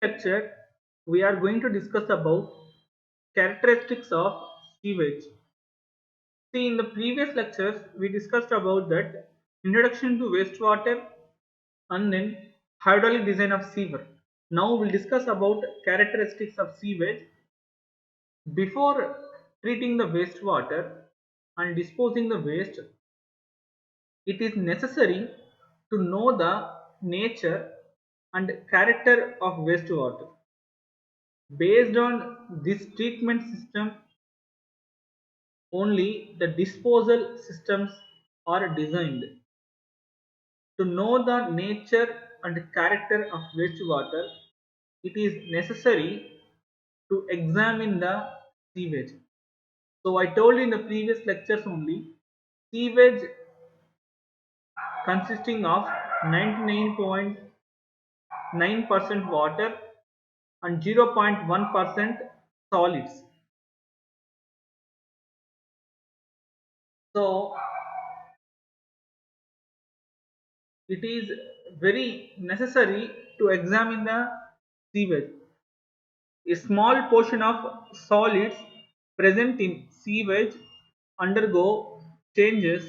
Lecture we are going to discuss about characteristics of sewage. See, in the previous lectures we discussed about that introduction to wastewater and then hydraulic design of sewer. Now we'll discuss about characteristics of sewage. Before treating the wastewater and disposing the waste, it is necessary to know the nature and character of wastewater. Based on this treatment system, only the disposal systems are designed. To know the nature and character of wastewater, it is necessary to examine the sewage. So I told you in the previous lectures only, sewage consisting of 99.9% water and 0.1% solids. So it is very necessary to examine the sewage. A small portion of solids present in sewage undergo changes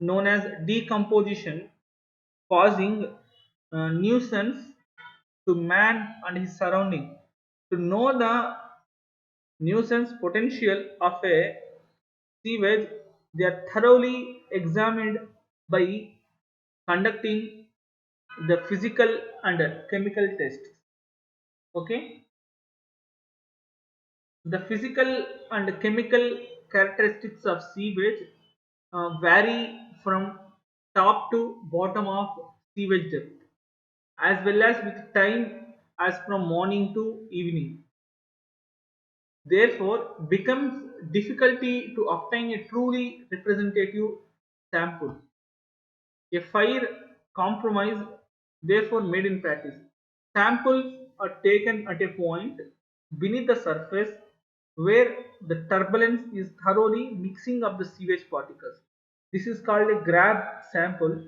known as decomposition, causing nuisance to man and his surrounding. To know the nuisance potential of a sewage, they are thoroughly examined by conducting the physical and chemical tests. Okay, the physical and chemical characteristics of sewage vary from top to bottom of sewage depth, as well as with time as from morning to evening. Therefore, becomes difficulty to obtain a truly representative sample. A fair compromise therefore made in practice. Samples are taken at a point beneath the surface where the turbulence is thoroughly mixing up the sewage particles. This is called a grab sample.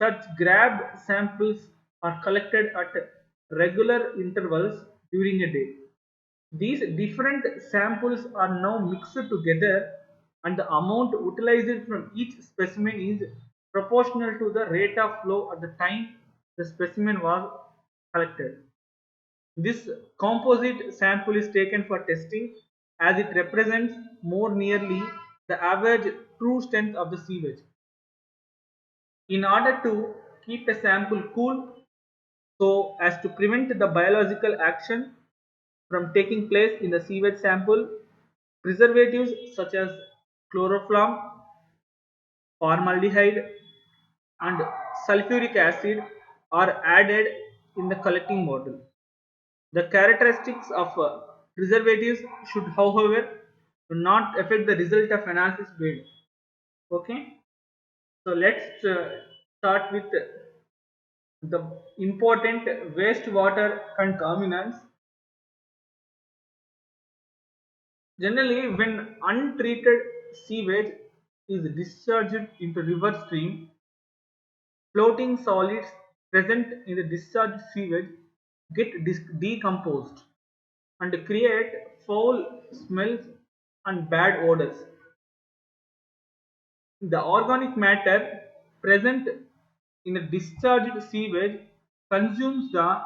Such grab samples are collected at regular intervals during a day. These different samples are now mixed together and the amount utilized from each specimen is proportional to the rate of flow at the time the specimen was collected. This composite sample is taken for testing as it represents more nearly the average true strength of the sewage. In order to keep a sample cool so as to prevent the biological action from taking place in the sewage sample, preservatives such as chloroform, formaldehyde, and sulfuric acid are added in the collecting model. The characteristics of preservatives should, however, not affect the result of analysis made. Okay, so let's start with the important wastewater contaminants. Generally, when untreated sewage is discharged into river stream, floating solids present in the discharged sewage get decomposed and create foul smells and bad odors. The organic matter present in the discharged sewage consumes the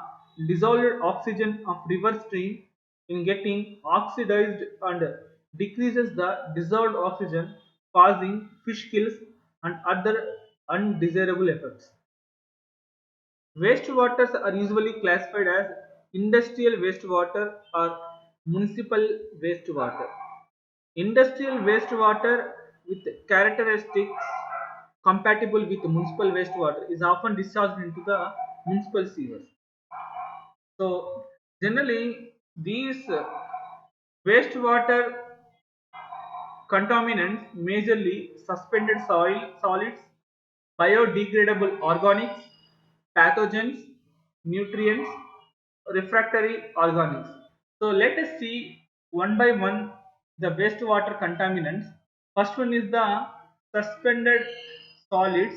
dissolved oxygen of river stream in getting oxidized and decreases the dissolved oxygen, causing fish kills and other undesirable effects. Wastewaters are usually classified as industrial wastewater or municipal wastewater. Industrial wastewater with characteristics compatible with municipal wastewater is often discharged into the municipal sewers. So, generally, these wastewater contaminants majorly suspended soil solids, biodegradable organics, pathogens, nutrients, refractory organics. So let us see one by one the wastewater contaminants. First one is the suspended solids.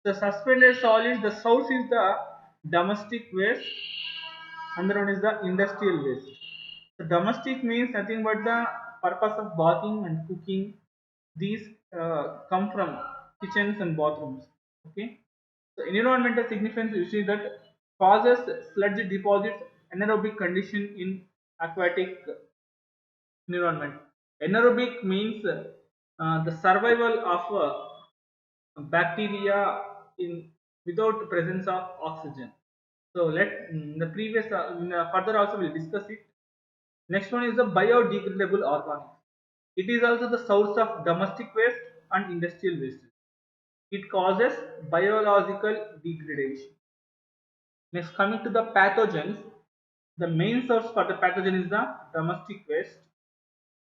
The suspended solids, the source is the domestic waste, another one is the industrial waste. So domestic means nothing but the purpose of bathing and cooking. These come from kitchens and bathrooms. Okay. So environmental significance, you see that causes sludge deposits, anaerobic condition in aquatic environment. Anaerobic means the survival of bacteria in without presence of oxygen. So let the previous further also we'll discuss it. Next one is the biodegradable organics. It is also the source of domestic waste and industrial waste. It causes biological degradation. Next, coming to the pathogens, the main source for the pathogen is the domestic waste.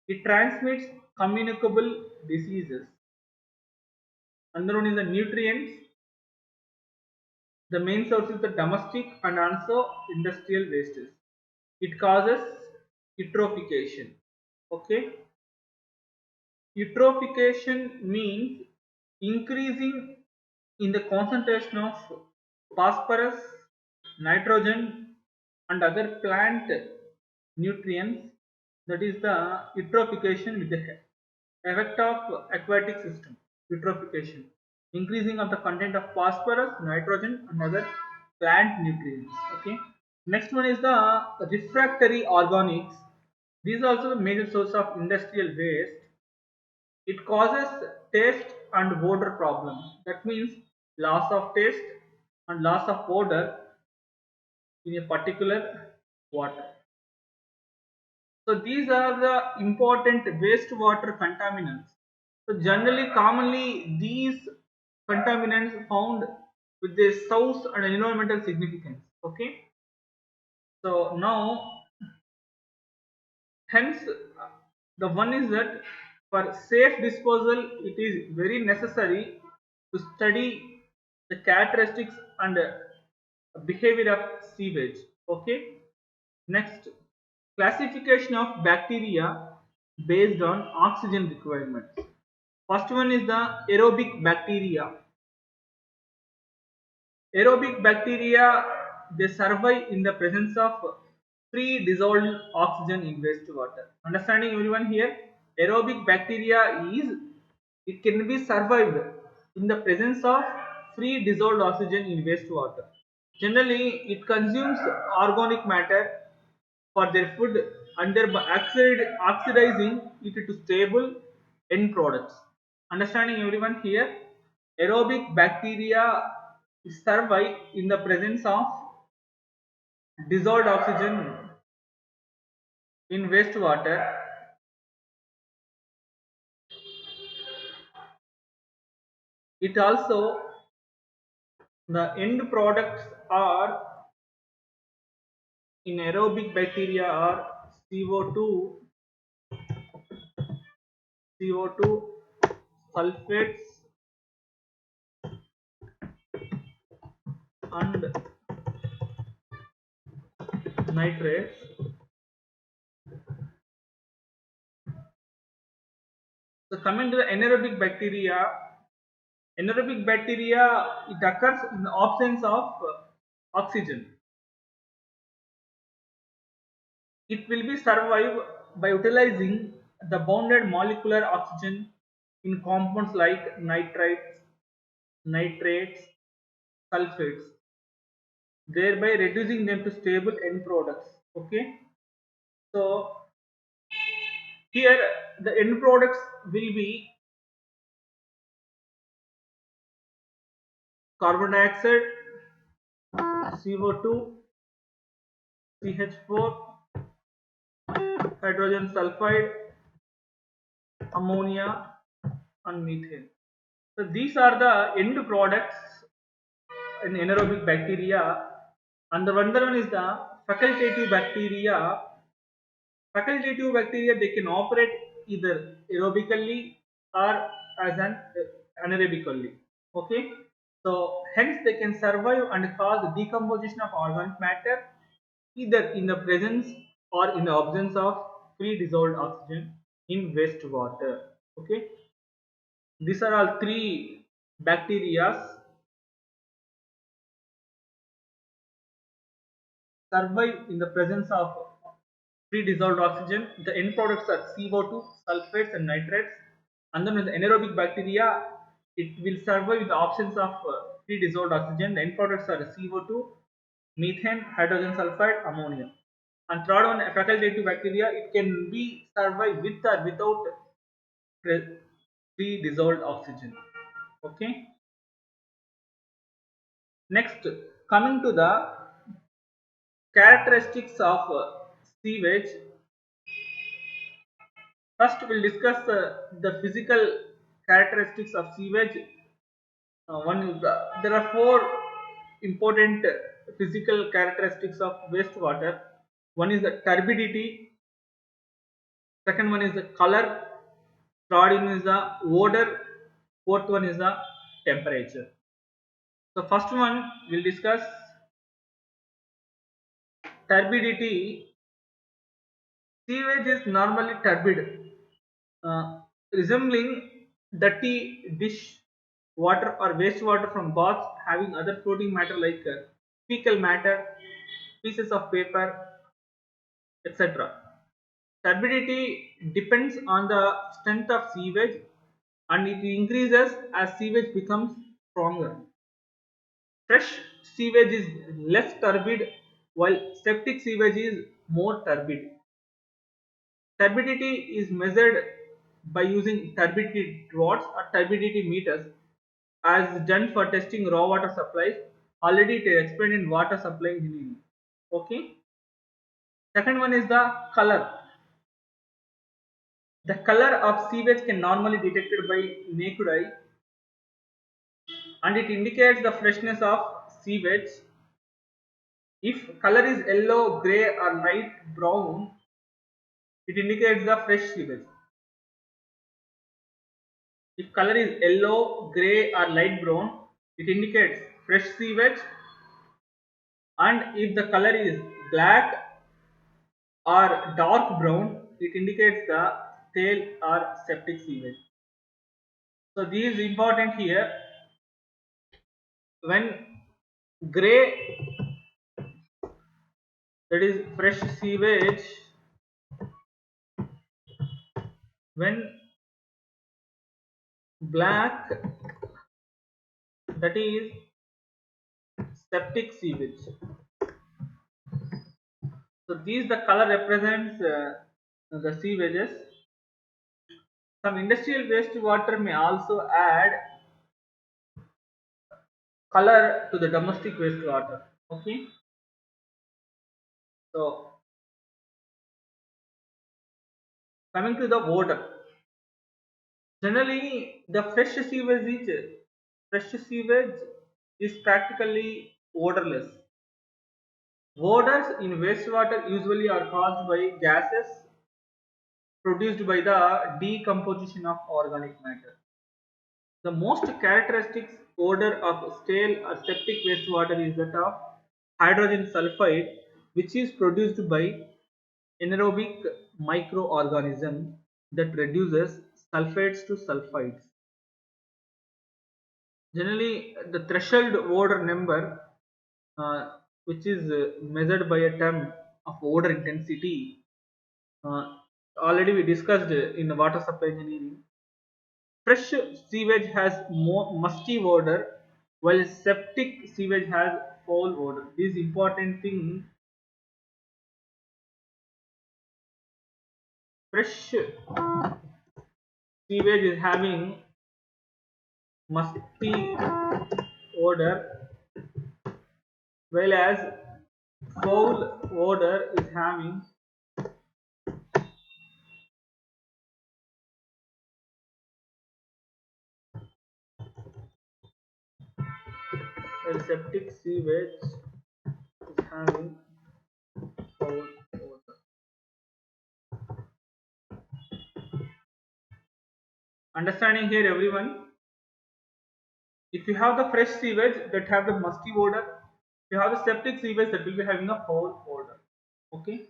It transmits communicable diseases. Another one is the nutrients. The main source is the domestic and also industrial wastes. It causes eutrophication. Okay. Eutrophication means increasing in the concentration of phosphorus, nitrogen, and other plant nutrients. That is the eutrophication with the effect of aquatic system. Eutrophication, increasing of the content of phosphorus, nitrogen, and other plant nutrients. Okay. Next one is the refractory organics. These are also the major source of industrial waste. It causes taste and odor problems. That means loss of taste and loss of odor in a particular water. So these are the important wastewater contaminants. So generally, commonly these contaminants found with their source and environmental significance. Okay. So now, hence, the one is that for safe disposal, it is very necessary to study the characteristics and behavior of sewage. Okay. Next, classification of bacteria based on oxygen requirements. First one is the aerobic bacteria. Aerobic bacteria, they survive in the presence of free dissolved oxygen in wastewater. Understanding everyone here? Aerobic bacteria is, it can be survived in the presence of free dissolved oxygen in wastewater. Generally, it consumes organic matter for their food and thereby oxidizing it to stable end products. Understanding everyone here? Aerobic bacteria survive in the presence of dissolved oxygen in wastewater. It also, the end products are in aerobic bacteria are CO2, CO2 sulfates and nitrates. So coming to the anaerobic bacteria, it occurs in the absence of oxygen. It will be survive by utilizing the bounded molecular oxygen in compounds like nitrates, sulfates, thereby reducing them to stable end products. Okay, so here the end products will be carbon dioxide, CO2, CH4, hydrogen sulfide, ammonia, and methane. So these are the end products in anaerobic bacteria, and the other one is the facultative bacteria. Facultative bacteria, they can operate either aerobically or as an anaerobically. Okay, so hence they can survive and cause decomposition of organic matter either in the presence or in the absence of free dissolved oxygen in wastewater. Okay, these are all three bacteria survive in the presence of free dissolved oxygen. The end products are CO2, sulfates, and nitrates. And then with anaerobic bacteria, it will survive with the absence of free dissolved oxygen. The end products are CO2, methane, hydrogen sulfide, ammonia. And third one, facultative bacteria, it can be survive with or without free dissolved oxygen. Okay. Next, coming to the characteristics of sewage. First, we'll discuss the physical characteristics of sewage. There are four important physical characteristics of wastewater. One is the turbidity, second one is the color, third one is the odor, fourth one is the temperature. So first one we'll discuss turbidity. Sewage is normally turbid, resembling dirty dish water or wastewater from baths having other floating matter like fecal matter, pieces of paper, etc. Turbidity depends on the strength of sewage and it increases as sewage becomes stronger. Fresh sewage is less turbid while septic sewage is more turbid. Turbidity is measured by using turbidity rods or turbidity meters as done for testing raw water supplies. Already it is explained in water supply engineering. Okay. Second one is the color. The color of sewage can normally be detected by naked eye and it indicates the freshness of sewage. If color is yellow, grey or light brown, it indicates the fresh sewage. If color is yellow, grey or light brown, it indicates fresh sewage, and if the color is black or dark brown, it indicates the stale or septic sewage. So this is important here. When grey, that is fresh sewage, when black, that is septic sewage. So these the color represents the sewages. Some industrial wastewater may also add color to the domestic wastewater. Okay. So coming to the odor. Generally, the fresh sewage is practically odorless. Odors in wastewater usually are caused by gases produced by the decomposition of organic matter. The most characteristic odor of stale or septic wastewater is that of hydrogen sulfide, which is produced by anaerobic microorganism that reduces sulfates to sulfides. Generally, the threshold odor number, which is measured by a term of odor intensity, uh, already we discussed in the water supply engineering. Fresh sewage has more musty odor, while septic sewage has foul odor. This important thing. Fresh sewage is having musty odor, whereas foul odor is having septic sewage is having foul odor. Understanding here, everyone? If you have the fresh sewage that have the musty odor, you have the septic sewage that will be having a foul odor. Okay,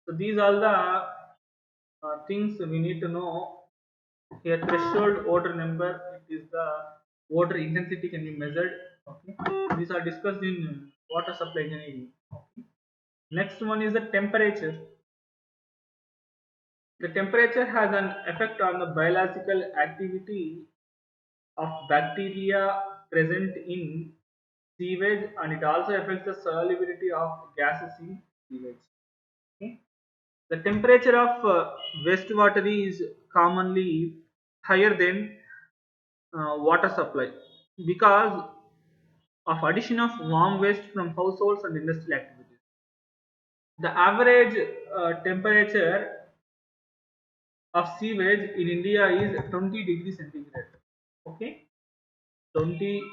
so these are the things we need to know. Here, threshold odor number, it is the odor intensity can be measured. Okay, these are discussed in water supply engineering. Okay. Next one is the temperature. The temperature has an effect on the biological activity of bacteria present in sewage, and it also affects the solubility of gases in sewage. Okay. The temperature of wastewater is commonly higher than water supply because of addition of warm waste from households and industrial activities. The average temperature of sewage in India is 20 degrees centigrade. Okay, 20,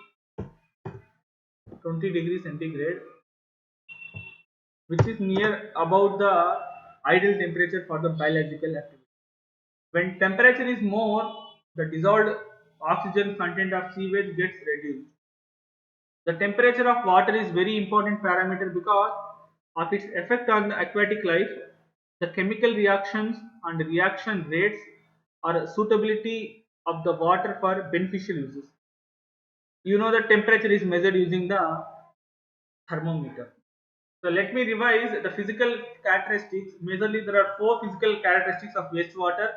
20 degrees centigrade, which is near about the ideal temperature for the biological activity. When temperature is more, the dissolved oxygen content of sewage gets reduced. The temperature of water is very important parameter because of its effect on the aquatic life, the chemical reactions and reaction rates or suitability of the water for beneficial uses. You know the temperature is measured using the thermometer. So let me revise the physical characteristics. Majorly there are four physical characteristics of wastewater: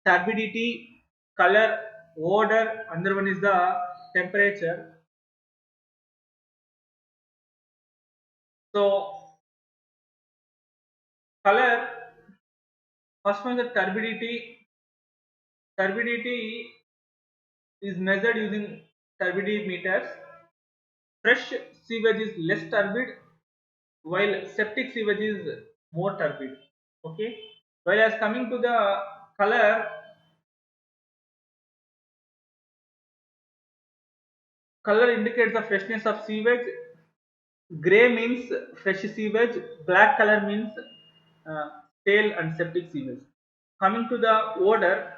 turbidity, color, odor, another one is the temperature. So color, first one is the turbidity. Turbidity is measured using turbidity meters. Fresh sewage is less turbid, while septic sewage is more turbid. Okay. Whereas coming to the color, color indicates the freshness of sewage. Gray means fresh sewage. Black color means uh, stale and septic sewage. Coming to the odor,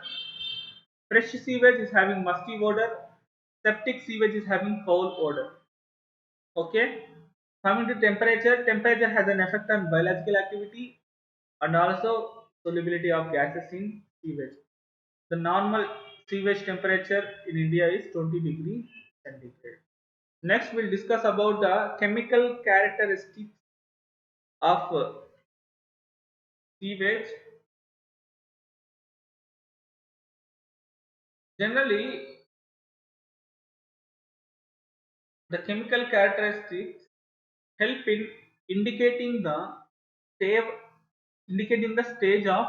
fresh sewage is having musty odor. Septic sewage is having foul odor. Okay. Coming to temperature, temperature has an effect on biological activity and also solubility of gases in sewage. The normal sewage temperature in India is 20 degree centigrade. Next, we'll discuss about the chemical characteristics of sewage. Generally, the chemical characteristics help in indicating the stage, indicating the stage of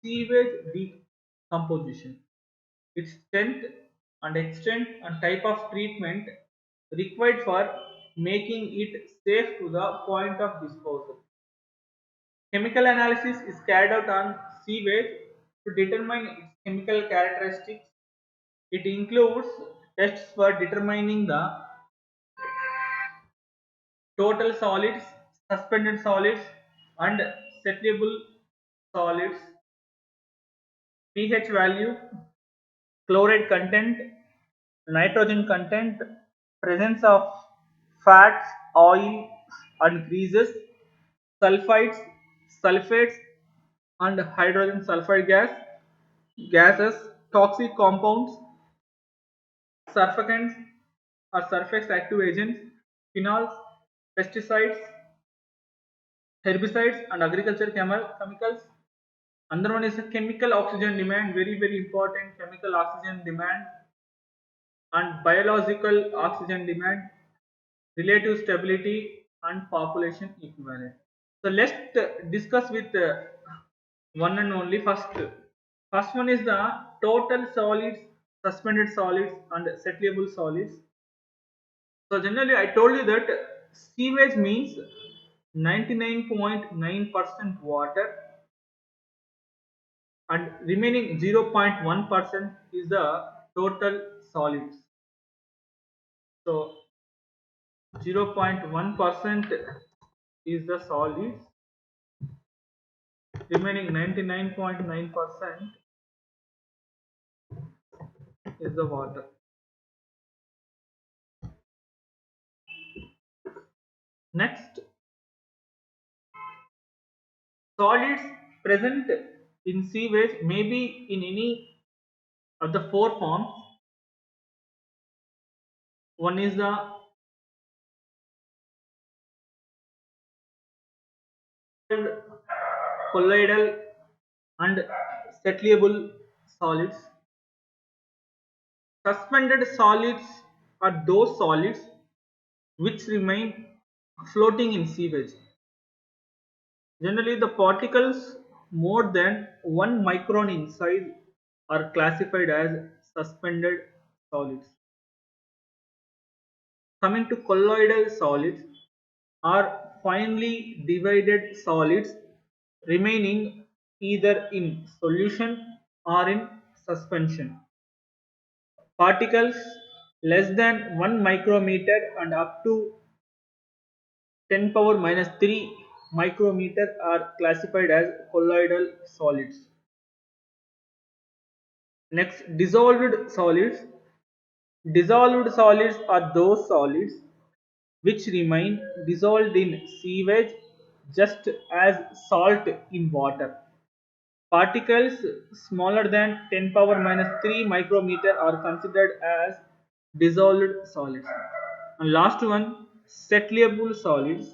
sewage decomposition, its strength and extent and type of treatment required for making it safe to the point of disposal. Chemical analysis is carried out on sewage to determine its chemical characteristics. It includes tests for determining the total solids, suspended solids, and settleable solids, pH value, chloride content, nitrogen content, presence of fats, oil, and greases, sulfides, sulfates, and hydrogen sulfide gases, toxic compounds, surfactants or surface active agents, phenols, pesticides, herbicides, and agriculture chemicals. Another one is the chemical oxygen demand, very important chemical oxygen demand and biological oxygen demand, relative stability and population equivalent. So let's discuss with one and only first. First one is the total solids, suspended solids and settleable solids. So generally I told you that sewage means 99.9% water and remaining 0.1% is the total solids. So 0.1% is the solids, remaining 99.9% is the water. Next, solids present in sewage may be in any of the four forms. One is the colloidal and settleable solids. Suspended solids are those solids which remain floating in sewage. Generally, the particles more than 1 micron in size are classified as suspended solids. Coming to colloidal solids are finely divided solids remaining either in solution or in suspension. Particles less than 1 micrometer and up to 10 power minus 3 micrometer are classified as colloidal solids. Next, dissolved solids. Dissolved solids are those solids which remain dissolved in sewage just as salt in water. Particles smaller than 10 power minus 3 micrometer are considered as dissolved solids. And last one, settleable solids.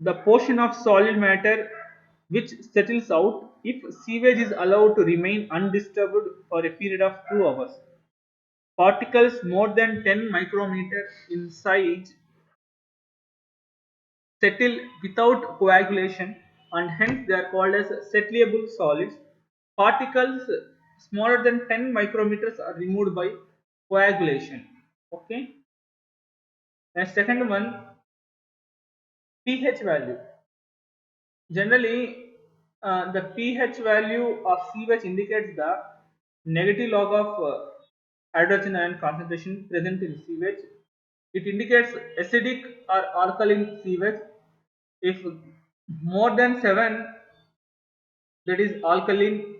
The portion of solid matter which settles out if sewage is allowed to remain undisturbed for a period of 2 hours. Particles more than 10 micrometer in size settle without coagulation and hence they are called as settleable solids. Particles smaller than 10 micrometers are removed by coagulation. Okay. And second one, pH value. Generally, the pH value of sewage indicates the negative log of hydrogen ion concentration present in sewage. It indicates acidic or alkaline sewage. If more than 7, that is alkaline,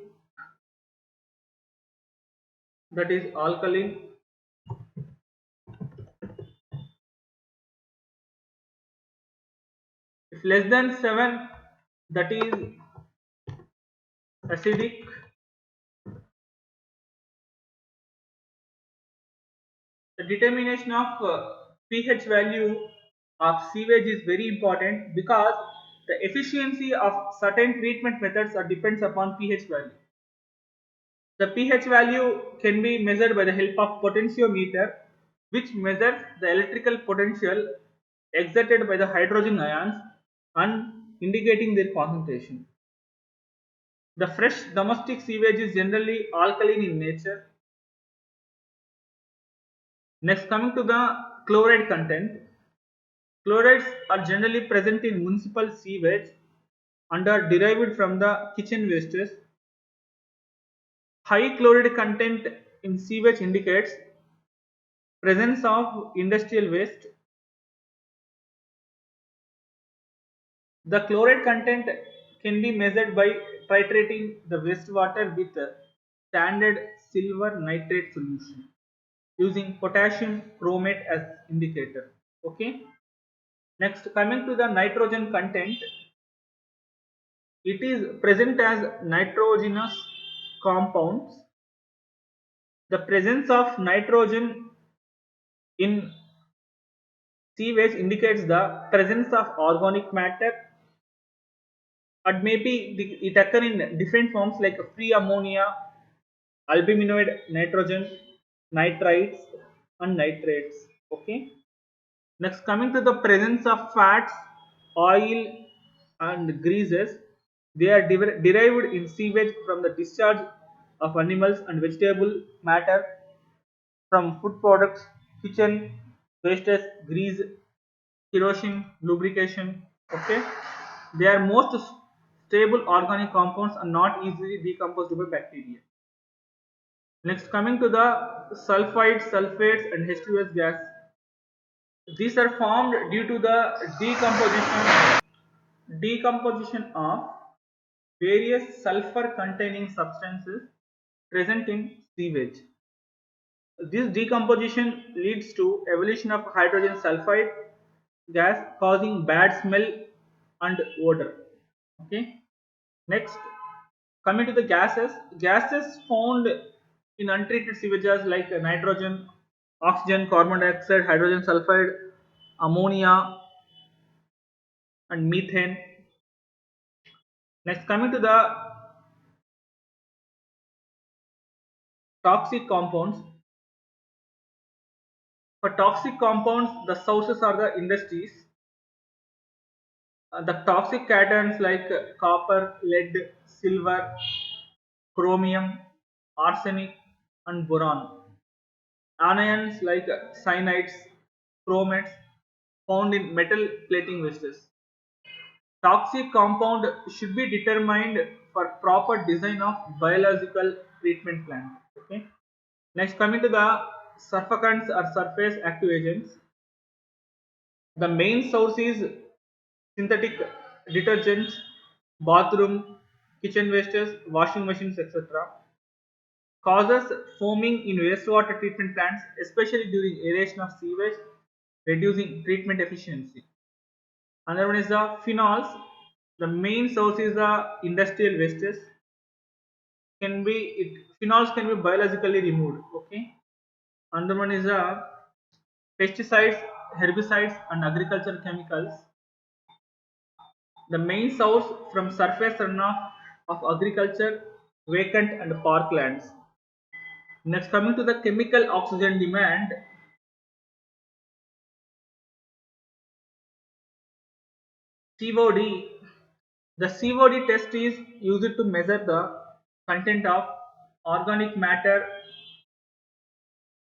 that is alkaline. If less than 7, that is acidic. The determination of pH value of sewage is very important because the efficiency of certain treatment methods depends upon pH value. The pH value can be measured by the help of potentiometer, which measures the electrical potential exerted by the hydrogen ions and indicating their concentration. The fresh domestic sewage is generally alkaline in nature. Next, coming to the chloride content. Chlorides are generally present in municipal sewage and are derived from the kitchen wastes. High chloride content in sewage indicates presence of industrial waste. The chloride content can be measured by titrating the wastewater with standard silver nitrate solution using potassium chromate as indicator. Okay. Next, coming to the nitrogen content, it is present as nitrogenous compounds. The presence of nitrogen in sewage indicates the presence of organic matter. It may be it occur in different forms like free ammonia, albuminoid nitrogen, nitrites, and nitrates. Okay. Next, coming to the presence of fats, oil, and greases, they are derived in sewage from the discharge of animals and vegetable matter from food products, kitchen wastes, grease, kerosene, lubrication. Okay, they are most stable organic compounds and not easily decomposed by bacteria. Next, coming to the sulfides, sulfates, and H2S gas. These are formed due to the decomposition of various sulfur containing substances present in sewage. This decomposition leads to evolution of hydrogen sulfide gas causing bad smell and odor. Okay. Next, coming to the gases, gases found in untreated sewages like nitrogen, oxygen, carbon dioxide, hydrogen sulfide, ammonia, and methane. Next, coming to the toxic compounds. For toxic compounds, the sources are the industries. The toxic cations like copper, lead, silver, chromium, arsenic, and boron. Anions like cyanides, chromates found in metal plating vessels. Toxic compound should be determined for proper design of biological treatment plant. Okay. Next, coming to the surfactants or surface active agents. The main source is synthetic detergents, bathroom, kitchen wastes, washing machines, etc. Causes foaming in wastewater treatment plants, especially during aeration of sewage, reducing treatment efficiency. Another one is the phenols. The main source is the industrial wastes. Phenols can be biologically removed. Okay. Another one is the pesticides, herbicides, and agricultural chemicals. The main source from surface runoff of agriculture, vacant and parklands. Next, coming to the chemical oxygen demand, COD. The COD test is used to measure the content of organic matter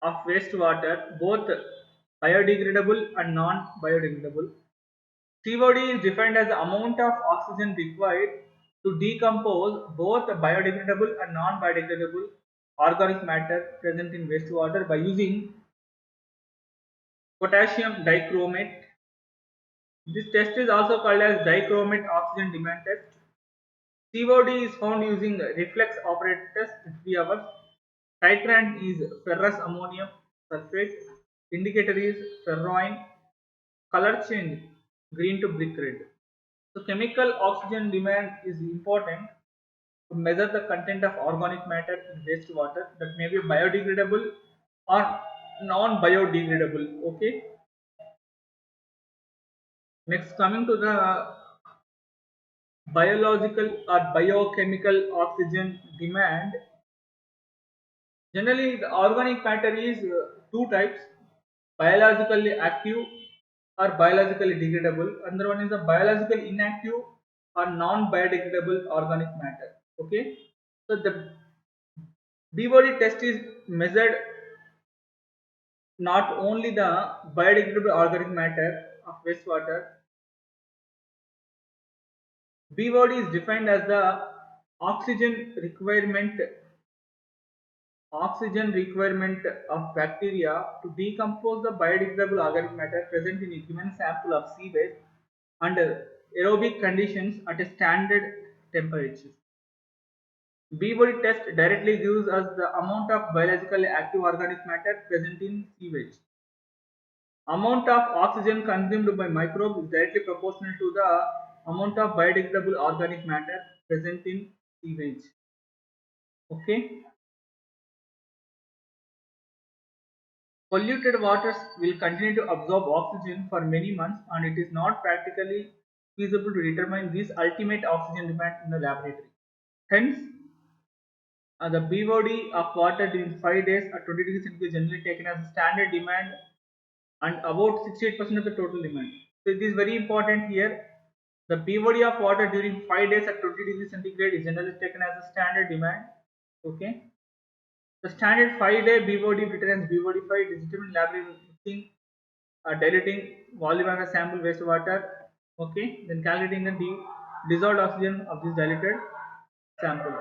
of wastewater, both biodegradable and non-biodegradable. COD is defined as the amount of oxygen required to decompose both biodegradable and non-biodegradable organic matter present in wastewater by using potassium dichromate. This test is also called as dichromate oxygen demand test. COD is found using reflex operated test in 3 hours. Titrant is ferrous ammonium sulfate. Indicator is ferroin. Color change green to brick red. So chemical oxygen demand is important to measure the content of organic matter in wastewater that may be biodegradable or non-biodegradable. Okay. Next, coming to the biological or biochemical oxygen demand. Generally, the organic matter is two types: biologically active or biologically degradable. Another one is a biologically inactive or non-biodegradable organic matter. Okay, so the B-body test is measured not only the biodegradable organic matter of wastewater. B-body is defined as the oxygen requirement oxygen requirement of bacteria to decompose the biodegradable organic matter present in a given sample of sea waste under aerobic conditions at a standard temperature. B-body test directly gives us the amount of biologically active organic matter present in sewage. Amount of oxygen consumed by microbes is directly proportional to the amount of biodegradable organic matter present in sewage. Okay. Polluted waters will continue to absorb oxygen for many months, and it is not practically feasible to determine this ultimate oxygen demand in the laboratory. Hence, the BOD of water during 5 days at 20 degrees centigrade is generally taken as a standard demand and about 68% of the total demand. So it is very important here. The BOD of water during 5 days at 20 degrees centigrade is generally taken as a standard demand. Okay. The standard 5-day BOD written as BOD 5 is determined laboratory mixing, diluting volume of a sample wastewater. Okay. Then calculating the dissolved oxygen of this diluted sample.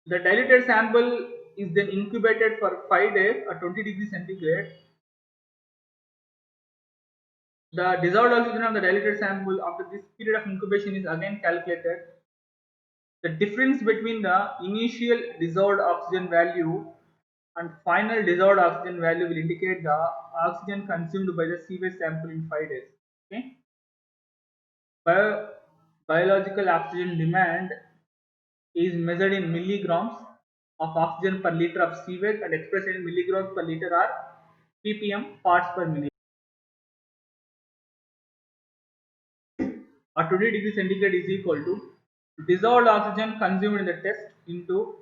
The diluted sample is then incubated for 5 days at 20 degrees centigrade. The dissolved oxygen of the diluted sample after this period of incubation is again calculated. The difference between the initial dissolved oxygen value and final dissolved oxygen value will indicate the oxygen consumed by the sewage sample in 5 days. Okay. Biological oxygen demand is measured in milligrams of oxygen per liter of sewage and expressed in milligrams per liter or ppm parts per minute. at 20 degrees centigrade is equal to dissolved oxygen consumed in the test into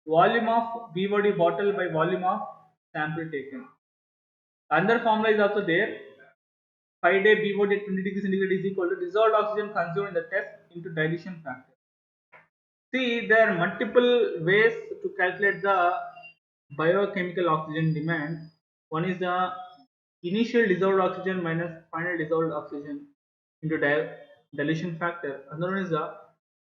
volume of BOD bottle by volume of sample taken. Another formula is also there. 5-day BOD at 20 degrees centigrade is equal to dissolved oxygen consumed in the test into dilution factor. See, there are multiple ways to calculate the biochemical oxygen demand. One is the initial dissolved oxygen minus final dissolved oxygen into dilution factor. Another one is the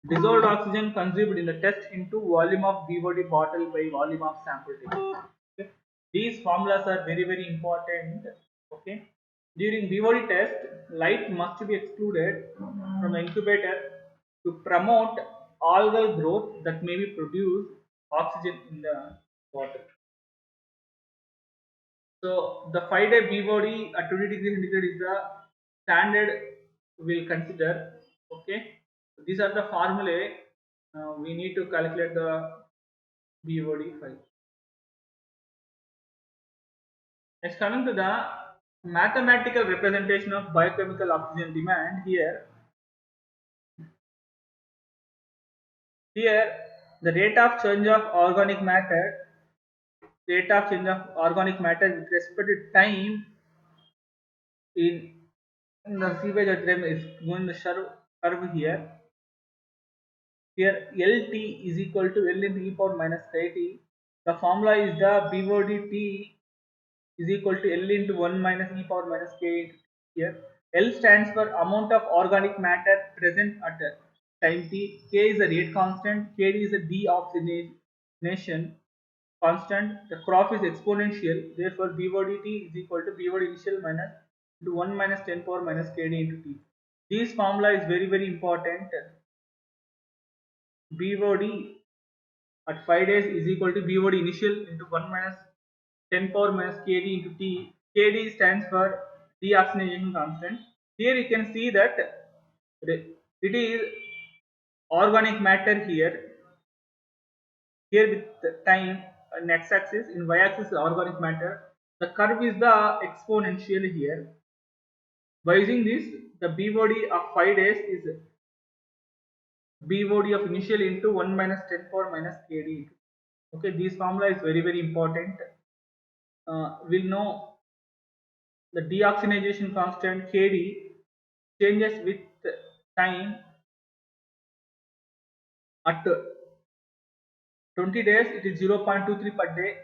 dissolved oxygen consumed in the test into volume of BOD bottle by volume of sample taken. Okay. These formulas are very important. Okay. During BOD test, light must be excluded from the incubator to promote algal growth that may be produced oxygen in the water. So the 5-day BOD at 20 degrees centigrade is the standard we'll consider. Okay, so these are the formulae we need to calculate the BOD 5. Next, coming to the mathematical representation of biochemical oxygen demand. Here the rate of change of organic matter with respect to time in the seepage diagram is going to curve here. Here LT is equal to L into e power minus KT. The formula is the BOD T is equal to L into 1 minus e power minus K. Here L stands for amount of organic matter present at time t. K is the rate constant. Kd is the deoxygenation constant. The graph is exponential. Therefore BOD T is equal to BOD initial minus into 1 minus 10 power minus Kd into T. This formula is very important. BOD at 5 days is equal to BOD initial into 1 minus 10 power minus Kd into T. Kd stands for deoxygenation constant. Here you can see that it is organic matter here with the time in x-axis, in y-axis organic matter. The curve is the exponential here. By using this, the BOD of 5 days is BOD of initial into 1 minus 10 power minus Kd. Okay, this formula is very important. We'll know the deoxygenation constant Kd changes with time. At 20 days it is 0.23 per day.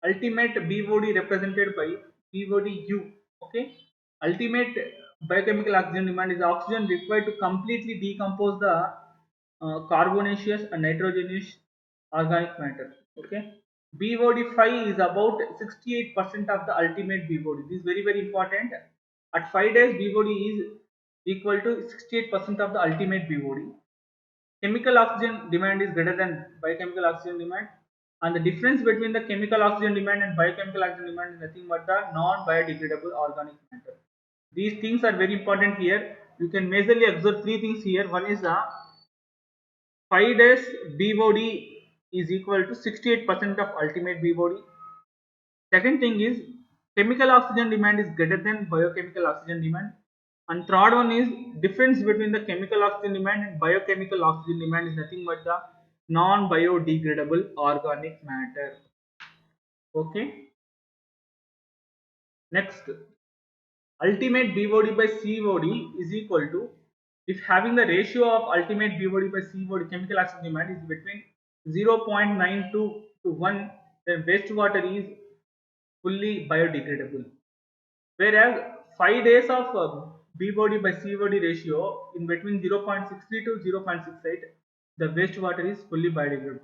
Ultimate BOD represented by BODU. Okay, ultimate biochemical oxygen demand is oxygen required to completely decompose the carbonaceous and nitrogenous organic matter. Okay, BOD 5 is about 68% of the ultimate BOD. This is very important. At 5 days BOD is equal to 68% of the ultimate BOD. Chemical oxygen demand is greater than biochemical oxygen demand, and the difference between the chemical oxygen demand and biochemical oxygen demand is nothing but the non-biodegradable organic matter. These things are very important here. You can majorly observe three things here. One is the 5 days BOD is equal to 68% of ultimate BOD. Second thing is chemical oxygen demand is greater than biochemical oxygen demand. And third one is difference between the chemical oxygen demand and biochemical oxygen demand is nothing but the non-biodegradable organic matter. Okay. Next, ultimate BOD by COD is equal to, if having the ratio of ultimate BOD by COD chemical oxygen demand is between 0.92 to 1, then wastewater is fully biodegradable. Whereas 5 days of BOD by COD ratio in between 0.63 to 0.68, the wastewater is fully biodegradable.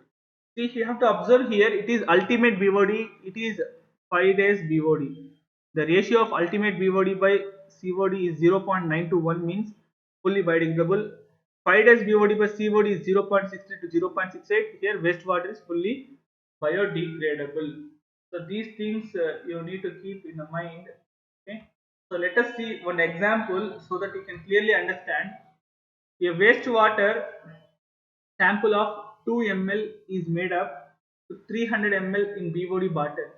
See, you have to observe here, it is ultimate BOD, it is 5 days BOD. The ratio of ultimate BOD by COD is 0.9 to 1, means fully biodegradable. 5 days BOD by COD is 0.63 to 0.68. Here wastewater is fully biodegradable. So these things you need to keep in the mind. Okay. So let us see one example so that you can clearly understand. A wastewater sample of 2 ml is made up to 300 ml in BOD bottle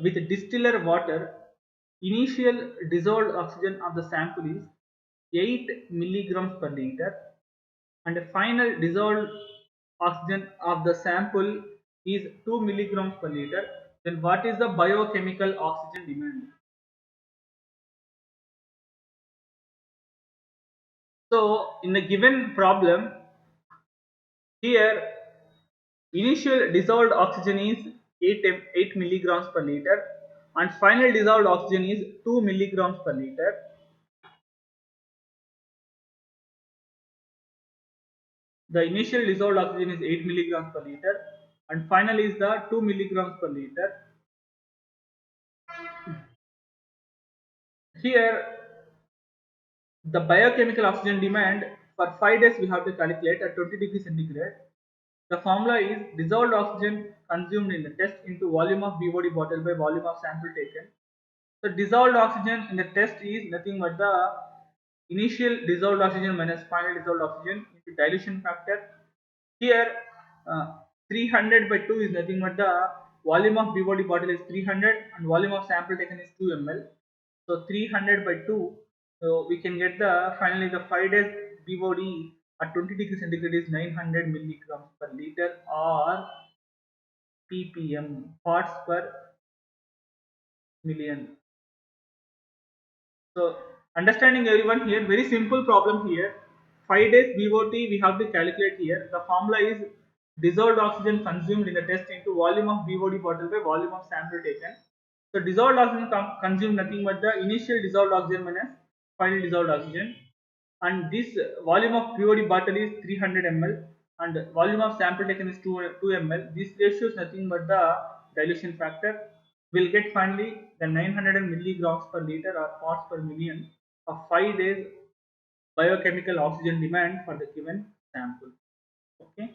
with distiller water initial dissolved oxygen of the sample is 8 milligrams per liter and the final dissolved oxygen of the sample is 2 milligrams per liter, then what is the biochemical oxygen demand? So in the given problem, here initial dissolved oxygen is 8 milligrams per liter and final dissolved oxygen is 2 milligrams per liter. The initial dissolved oxygen is 8 milligrams per liter and final is the 2 milligrams per liter. Here the biochemical oxygen demand for 5 days we have to calculate at 20 degrees centigrade. The formula is dissolved oxygen consumed in the test into volume of BOD bottle by volume of sample taken. So dissolved oxygen in the test is nothing but the initial dissolved oxygen minus final dissolved oxygen into dilution factor. Here 300 by 2 is nothing but the volume of BOD bottle is 300 and volume of sample taken is 2 ml. So 300 by 2, so we can get the finally the 5 days BOD at 20 degrees centigrade is 900 milligrams per liter or ppm, parts per million. So understanding everyone here, very simple problem here. 5 days BOT we have to calculate here. The formula is dissolved oxygen consumed in the test into volume of BOD bottle by volume of sample taken. So dissolved oxygen consumed nothing but the initial dissolved oxygen minus final dissolved oxygen, and this volume of BOD bottle is 300 ml and volume of sample taken is 2 ml. This ratio is nothing but the dilution factor. We'll get finally the 900 milligrams per liter or parts per million of 5 days biochemical oxygen demand for the given sample. Okay.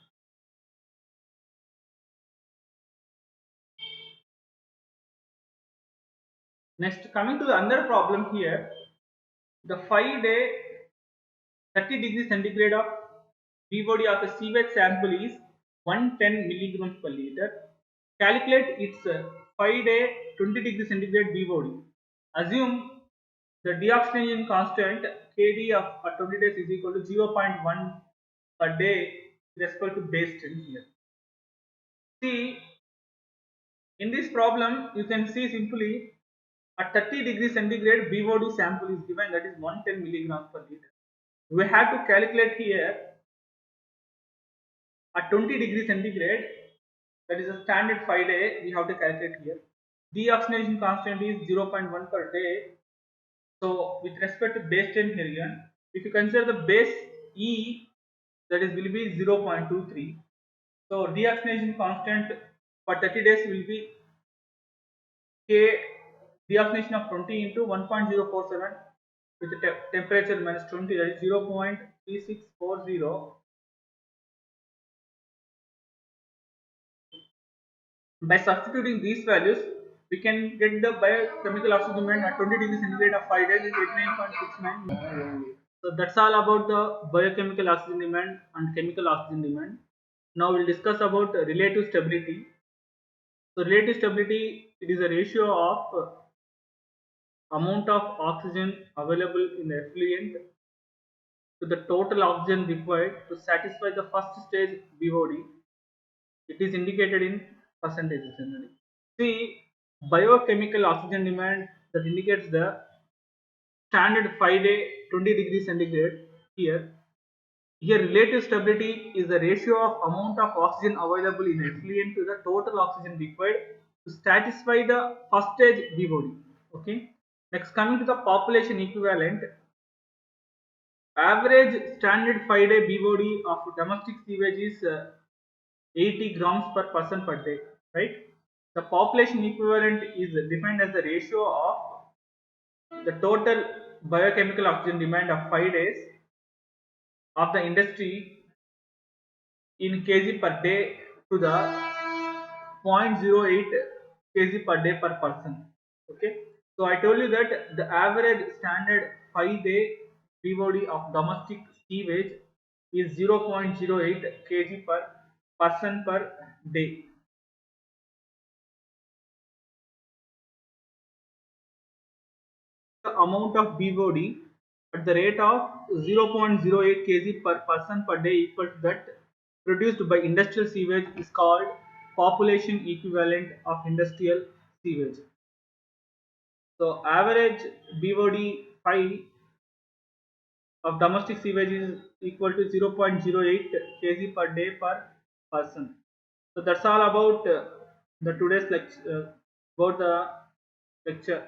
Next, coming to the another problem here, the 5-day 30 degrees centigrade of BOD of a sewage sample is 110 milligrams per liter. Calculate its 5-day 20 degrees centigrade BOD. Assume the deoxygenation constant Kd of 20 days is equal to 0.1 per day with respect to base 10 here. See, in this problem, you can see simply at 30 degrees centigrade BOD sample is given, that is 110 milligrams per liter. We have to calculate here at 20 degrees centigrade, that is a standard 5-day, we have to calculate here. Deoxygenation constant is 0.1 per day. So with respect to base 10 here again, if you consider the base E, that is will be 0.23. So deoxygenation constant for 30 days will be K deoxygenation of 20 into 1.047 with the temperature minus 20, that is 0.3640. By substituting these values, we can get the biochemical oxygen demand at 20 degrees centigrade of 5 days is 89.69. So that's all about the biochemical oxygen demand and chemical oxygen demand. Now we'll discuss about relative stability. So relative stability, it is a ratio of amount of oxygen available in the effluent to the total oxygen required to satisfy the first stage BOD. It is indicated in percentages generally. See, biochemical oxygen demand that indicates the standard 5-day 20 degrees centigrade here. Here relative stability is the ratio of amount of oxygen available in effluent to the total oxygen required to satisfy the first stage BOD. Okay. Next, coming to the population equivalent, average standard 5-day BOD of domestic sewage is 80 grams per person per day, right? The population equivalent is defined as the ratio of the total biochemical oxygen demand of 5 days of the industry in kg per day to the 0.08 kg per day per person. Okay, so I told you that the average standard 5-day BOD of domestic sewage is 0.08 kg per person per day. amount of BOD at the rate of 0.08 kg per person per day equal to that produced by industrial sewage is called population equivalent of industrial sewage. So average BOD 5 of domestic sewage is equal to 0.08 kg per day per person. So that's all about the today's lecture about the lecture.